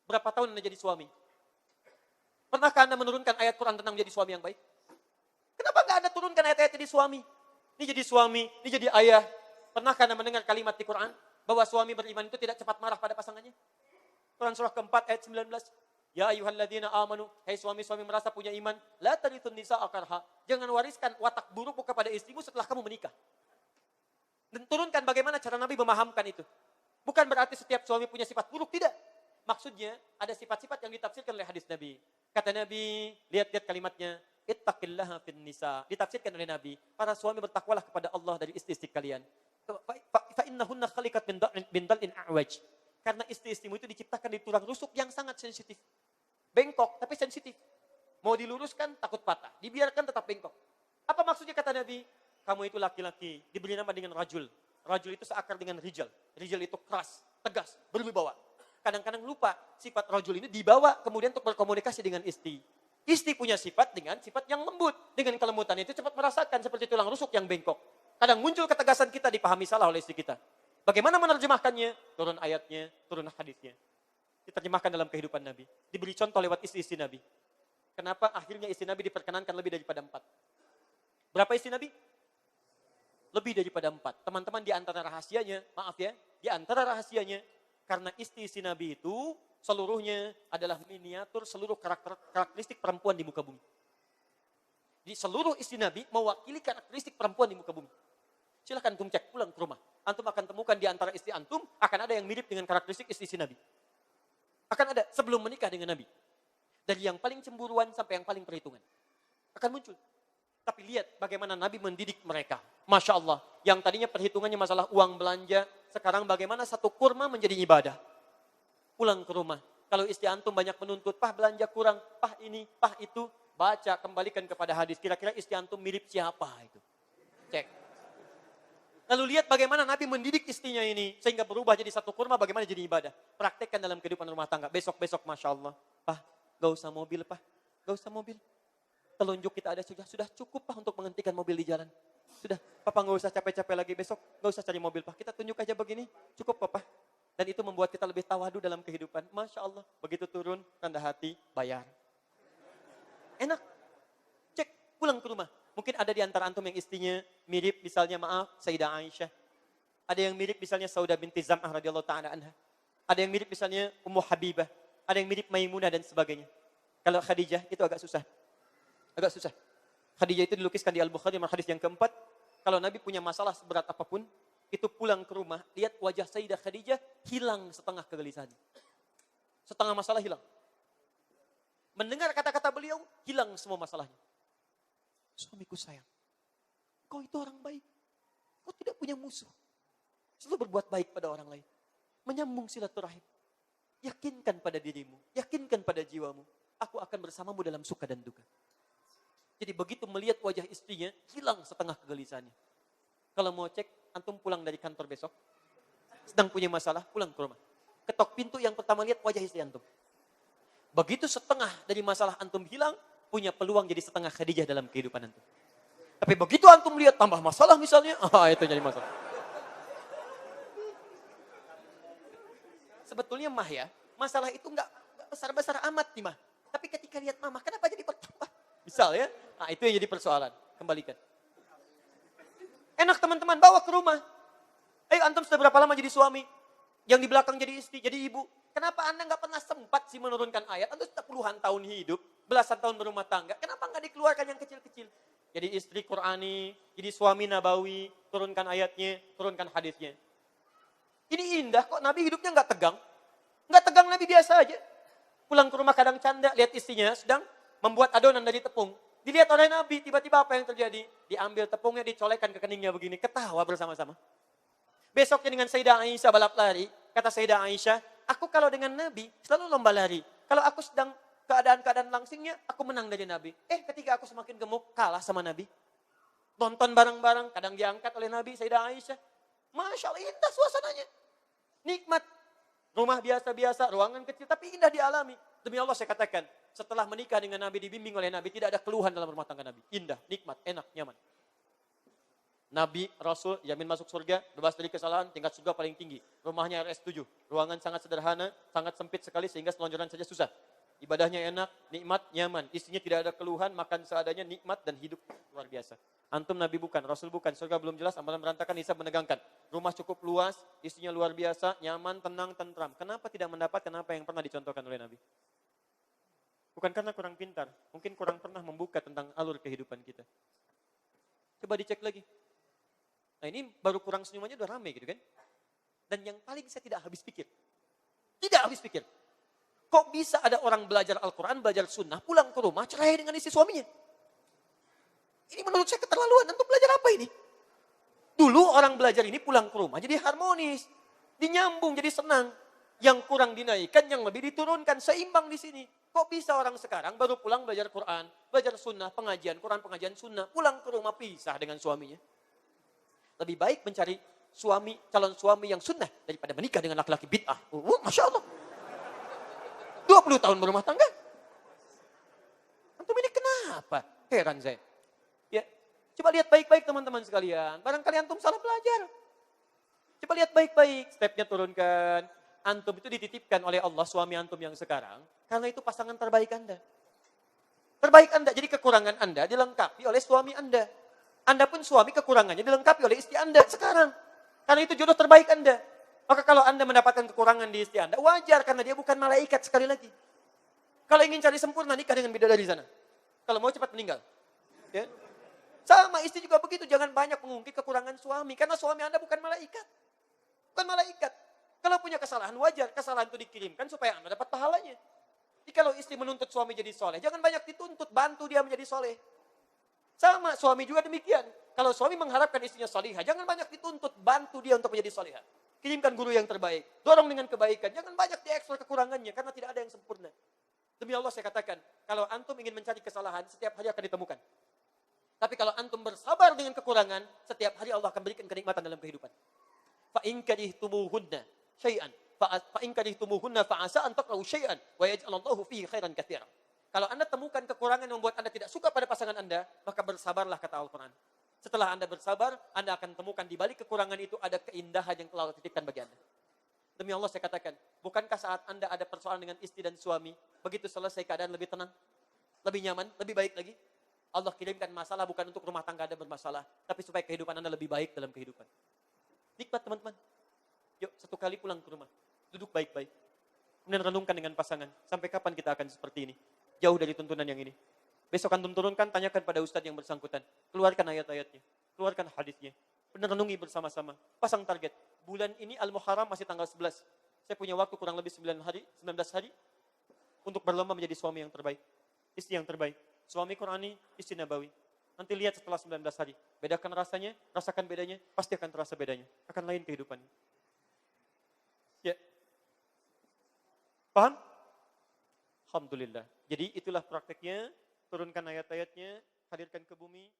Berapa tahun Anda jadi suami? Pernahkah Anda menurunkan ayat Quran tentang menjadi suami yang baik? Kenapa nggak Anda turunkan ayat-ayat jadi suami? Ini jadi suami, ini jadi ayah. Pernahkah Anda mendengar kalimat di Quran bahwa suami beriman itu tidak cepat marah pada pasangannya? Quran surah keempat ayat 19. Ya ayyuhalladzina amanu, hai suami-suami merasa punya iman, la tarithun nisaa karha. Jangan wariskan watak burukmu kepada istrimu setelah kamu menikah. Dan turunkan bagaimana cara Nabi memahamkan itu. Bukan berarti setiap suami punya sifat buruk, tidak. Maksudnya ada sifat-sifat yang ditafsirkan oleh hadis Nabi. Kata Nabi, lihat-lihat kalimatnya, ittaqillaha fin nisa. Ditafsirkan oleh Nabi, para suami bertakwalah kepada Allah dari istri-istri kalian. Fa innahunna khaliqat min dal'in a'waj. Karena istri-istrimu itu diciptakan di tulang rusuk yang sangat sensitif. Bengkok tapi sensitif. Mau diluruskan takut patah, dibiarkan tetap bengkok. Apa maksudnya kata Nabi? Kamu itu laki-laki, diberi nama dengan rajul. Rajul itu seakar dengan rijal. Rijal itu keras, tegas, berwibawa. Kadang-kadang lupa sifat rajul ini dibawa kemudian untuk berkomunikasi dengan istri. Istri punya sifat dengan sifat yang lembut. Dengan kelembutan itu cepat merasakan seperti tulang rusuk yang bengkok. Kadang muncul ketegasan kita dipahami salah oleh istri kita. Bagaimana menerjemahkannya? Turun ayatnya, turun hadisnya. Diterjemahkan dalam kehidupan Nabi. Diberi contoh lewat istri-istri Nabi. Kenapa akhirnya istri Nabi diperkenankan lebih daripada 4? Berapa istri Nabi? Lebih daripada 4. Teman-teman, di antara rahasianya, maaf ya, di antara rahasianya, karena istri-istri Nabi itu seluruhnya adalah miniatur seluruh karakteristik perempuan di muka bumi. Di seluruh istri Nabi mewakili karakteristik perempuan di muka bumi. Silahkan antum cek pulang ke rumah. Antum akan temukan di antara istri antum akan ada yang mirip dengan karakteristik istri Nabi. Akan ada sebelum menikah dengan Nabi. Dari yang paling cemburuan sampai yang paling perhitungan. Akan muncul. Tapi lihat bagaimana Nabi mendidik mereka. Masya Allah. Yang tadinya perhitungannya masalah uang belanja. Sekarang bagaimana satu kurma menjadi ibadah. Pulang ke rumah. Kalau istri antum banyak menuntut, pah belanja kurang, pah ini, pah itu. Baca, kembalikan kepada hadis. Kira-kira istri antum mirip siapa itu. Cek. Lalu lihat bagaimana Nabi mendidik istrinya ini. Sehingga berubah jadi satu kurma, bagaimana jadi ibadah. Praktekkan dalam kehidupan rumah tangga. Besok-besok Masya Allah. Pah, gak usah mobil, pah. Gak usah mobil. Telunjuk kita ada sudah cukup, pah, untuk menghentikan mobil di jalan. Sudah, papa gak usah capek-capek lagi. Besok gak usah cari mobil, pah. Kita tunjuk aja begini. Cukup, papa. Dan itu membuat kita lebih tawadu dalam kehidupan. Masya Allah. Begitu turun, rendah hati, bayar. Enak. Cek, pulang ke rumah. Mungkin ada di antara antum yang istrinya mirip, misalnya maaf, Sayyidah Aisyah. Ada yang mirip misalnya Saudah binti Zam'ah radhiyallahu ta'ala anha. Ada yang mirip misalnya Ummu Habibah. Ada yang mirip Maimunah dan sebagainya. Kalau Khadijah itu agak susah. Agak susah. Khadijah itu dilukiskan di Al-Bukhari, hadis yang keempat. Kalau Nabi punya masalah seberat apapun, itu pulang ke rumah, lihat wajah Sayyidah Khadijah hilang setengah kegelisahan. Setengah masalah hilang. Mendengar kata-kata beliau, hilang semua masalahnya. Suamiku sayang, kau itu orang baik. Kau tidak punya musuh. Selalu berbuat baik pada orang lain. Menyambung silaturahim. Yakinkan pada dirimu. Yakinkan pada jiwamu. Aku akan bersamamu dalam suka dan duka. Jadi begitu melihat wajah istrinya, hilang setengah kegelisahannya. Kalau mau cek, antum pulang dari kantor besok. Sedang punya masalah, pulang ke rumah. Ketok pintu yang pertama lihat wajah istri antum. Begitu setengah dari masalah antum hilang, punya peluang jadi setengah Khadijah dalam kehidupan antum. Tapi begitu antum lihat tambah masalah misalnya, itu jadi masalah. Sebetulnya mah ya, masalah itu enggak besar-besar amat nih mah. Tapi ketika lihat mama, kenapa jadi bertambah? Misal ya, itu yang jadi persoalan. Kembalikan. Enak teman-teman, bawa ke rumah. Ayo antum sudah berapa lama jadi suami? Yang di belakang jadi istri, jadi ibu. Kenapa Anda enggak pernah sempat sih menurunkan ayat? Antum sudah puluhan tahun hidup, belasan tahun berumah tangga. Kenapa enggak dikeluarkan yang kecil-kecil? Jadi istri Qur'ani, jadi suami Nabawi, turunkan ayatnya, turunkan hadisnya. Ini indah kok, Nabi hidupnya enggak tegang. Enggak tegang, Nabi biasa aja. Pulang ke rumah kadang canda, lihat istrinya sedang membuat adonan dari tepung. Dilihat oleh Nabi, tiba-tiba apa yang terjadi? Diambil tepungnya, dicolekkan ke keningnya begini, ketawa bersama-sama. Besoknya dengan Sayyidah Aisyah balap lari, kata Sayyidah Aisyah, aku kalau dengan Nabi selalu lomba lari. Kalau aku sedang keadaan-keadaan langsingnya, aku menang dari Nabi. Ketika aku semakin gemuk, kalah sama Nabi. Nonton bareng-bareng, kadang diangkat oleh Nabi, Sayyidah Aisyah. Masya Allah, indah suasananya. Nikmat. Rumah biasa-biasa, ruangan kecil, tapi indah dialami. Demi Allah saya katakan, setelah menikah dengan Nabi, dibimbing oleh Nabi, tidak ada keluhan dalam rumah tangga Nabi. Indah, nikmat, enak, nyaman. Nabi, Rasul, jamin masuk surga, bebas dari kesalahan, tingkat surga paling tinggi. Rumahnya RS7, ruangan sangat sederhana, sangat sempit sekali sehingga selonjoran saja susah. Ibadahnya enak, nikmat, nyaman. Istrinya tidak ada keluhan, makan seadanya, nikmat dan hidup luar biasa. Antum Nabi bukan, Rasul bukan, surga belum jelas, amalan berantakan, hisab menegangkan. Rumah cukup luas, istrinya luar biasa, nyaman, tenang, tentram. Kenapa tidak mendapatkan apa yang pernah dicontohkan oleh Nabi? Bukan karena kurang pintar, mungkin kurang pernah membuka tentang alur kehidupan kita. Coba dicek lagi. Nah ini baru kurang senyumannya udah rame gitu kan. Dan yang paling saya tidak habis pikir. Tidak habis pikir. Kok bisa ada orang belajar Al-Quran, belajar sunnah, pulang ke rumah, cerai dengan istri suaminya? Ini menurut saya keterlaluan. Untuk belajar apa ini? Dulu orang belajar ini pulang ke rumah jadi harmonis. Dinyambung, jadi senang. Yang kurang dinaikkan, yang lebih diturunkan. Seimbang di sini. Kok bisa orang sekarang baru pulang belajar Quran, belajar sunnah, pengajian Quran, pengajian sunnah, pulang ke rumah pisah dengan suaminya? Lebih baik mencari calon suami yang sunnah daripada menikah dengan laki-laki bid'ah. Masya Allah. 20 tahun berumah tangga. Antum ini kenapa? Heran saya. Ya, coba lihat baik-baik teman-teman sekalian. Barangkali antum salah belajar. Coba lihat baik-baik. Stepnya turunkan. Antum itu dititipkan oleh Allah suami antum yang sekarang. Karena itu pasangan terbaik Anda. Terbaik Anda. Jadi kekurangan Anda dilengkapi oleh suami Anda. Anda pun suami kekurangannya dilengkapi oleh istri Anda sekarang. Karena itu jodoh terbaik Anda. Maka kalau Anda mendapatkan kekurangan di istri Anda, wajar karena dia bukan malaikat sekali lagi. Kalau ingin cari sempurna, nikah dengan bidadari sana. Kalau mau cepat meninggal. Ya. Sama istri juga begitu, jangan banyak mengungkit kekurangan suami. Karena suami Anda bukan malaikat. Bukan malaikat. Kalau punya kesalahan, wajar. Kesalahan itu dikirimkan supaya Anda dapat pahalanya. Jadi kalau istri menuntut suami jadi soleh, jangan banyak dituntut, bantu dia menjadi soleh. Sama, suami juga demikian. Kalau suami mengharapkan istrinya salihah, jangan banyak dituntut, bantu dia untuk menjadi salihah. Kirimkan guru yang terbaik, dorong dengan kebaikan, jangan banyak diekspor kekurangannya, karena tidak ada yang sempurna. Demi Allah saya katakan, kalau antum ingin mencari kesalahan, setiap hari akan ditemukan. Tapi kalau antum bersabar dengan kekurangan, setiap hari Allah akan berikan kenikmatan dalam kehidupan. Fa'in karihtumuhunna syai'an, fa'in karihtumuhunna fa'asa an takrahu syai'an, wa yaj'alallahu fihi khairan katsira. Kalau Anda temukan kekurangan yang membuat Anda tidak suka pada pasangan Anda, maka bersabarlah kata Al-Quran. Setelah Anda bersabar, Anda akan temukan di balik kekurangan itu ada keindahan yang telah Allah titipkan bagi Anda. Demi Allah saya katakan, bukankah saat Anda ada persoalan dengan istri dan suami, begitu selesai keadaan lebih tenang, lebih nyaman, lebih baik lagi? Allah kirimkan masalah bukan untuk rumah tangga Anda bermasalah, tapi supaya kehidupan Anda lebih baik dalam kehidupan. Nikmat teman-teman. Yuk, satu kali pulang ke rumah, duduk baik-baik. Kemudian renungkan dengan pasangan, sampai kapan kita akan seperti ini? Jauh dari tuntunan yang ini. Besok antum turunkan, tanyakan pada ustadz yang bersangkutan. Keluarkan ayat-ayatnya, keluarkan hadisnya. Benar renungi bersama-sama. Pasang target. Bulan ini Al-Muharram masih tanggal 11. Saya punya waktu kurang lebih 19 hari untuk berlomba menjadi suami yang terbaik. Istri yang terbaik. Suami Qurani, istri Nabawi. Nanti lihat setelah 19 hari. Bedakan rasanya, rasakan bedanya, pasti akan terasa bedanya. Akan lain kehidupannya. Ya. Paham? Alhamdulillah. Jadi itulah prakteknya, turunkan ayat-ayatnya, hadirkan ke bumi.